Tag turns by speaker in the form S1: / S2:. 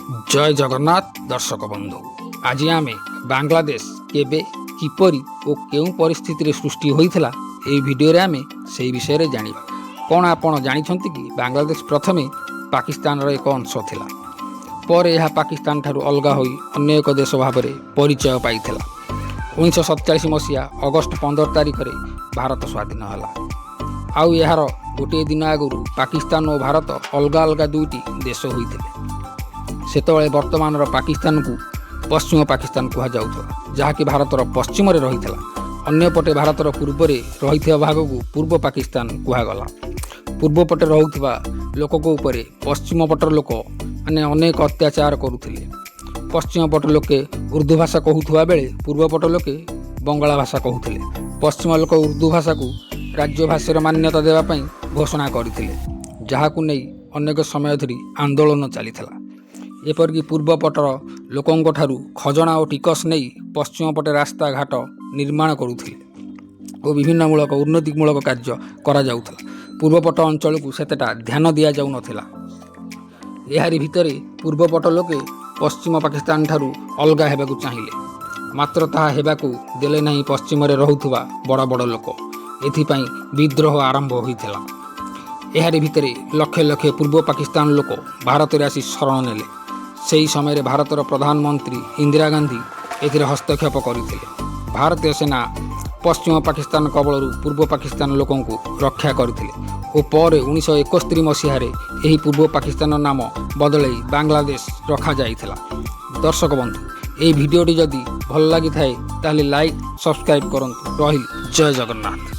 S1: जय जगन्नाथ दर्शक बंधु आज आम बांग्लादेश केबे किपरि और केउं परिस्थिति सृष्टि होइथिला एई वीडियो रे आमे सेई विषय रे जानिबा। कोन आपण जानिछंती कि बांग्लादेश प्रथमे पाकिस्तान रो एक अंश थिला, पर यह पाकिस्तान ठारू अलगा होई अन्य एक देश भाव में परिचय पाइथिला। 1947 मसीहा अगस्ट 15 तारिख रे भारत स्वाधीन हला। आउ यार गोटे दिन आगु पाकिस्तान और भारत अलगा अलगा दुईटी देश होइथिले। सेतबेले वर्तमान पाकिस्तान को पश्चिम पाकिस्तान कह जाउथला, जहाँकि भारतर पश्चिम रे रहिथिला। अन्य पटे भारतर पूर्व रे रहिथिबा भाग को पूर्व पाकिस्तान कहगला। पूर्व पटे रहुथिबा लोक को ऊपर पश्चिम पटर लोक माने अनेक अत्याचार करुथिले। पश्चिम पट लोके उर्दू भाषा कहूथुबा बेले पूर्व पट लोके बंगाला भाषा कहूथिले। पश्चिम लोक उर्दू भाषा को राज्य भाषार मान्यता देवा पई घोषणा करथिले, जहाकु नै अनेक समय धरी आंदोलन चलीथिला। एपरिक पूर्व पटर लोकंक ठारू खजना और टिकस नहीं पश्चिम पटे रास्ता घाट निर्माण करुथिले और विभिन्न मूलक उन्नतिमूलक कार्य करा जाउथला। पूर्वपट अंचल को सेतेटा ध्यान दिया जाउ नथिला। एहारी भितरे पूर्वपट लोके पश्चिम पाकिस्तान ठारू अलगा हेबाकू चाहिए, मात्र ताहा हेबाकू देले नहीं पश्चिम रे रहुथुबा बड़ बड़ लोक। एथिपाई विद्रोह आरंभ होइथिला। एहारी भितरे लक्ष लक्ष पूर्व पाकिस्तान लोक भारत रे आसी शरण नेले। सेही समय भारतर प्रधानमंत्री इंदिरा गांधी एथिरे हस्तक्षेप करथिले। भारतीय सेना पश्चिम पाकिस्तान कबलरू पूर्व पाकिस्तान लोकों को रक्षा करथिले और पर 1971 मसीह यही पूर्व पाकिस्तान नाम बदल बांग्लादेश रखा जाइथिला। दर्शक बंधु ये भिडियोटी जदि भल लगी थाए ताहले लाइक सब्सक्राइब करंतु। रहिल जय जगन्नाथ।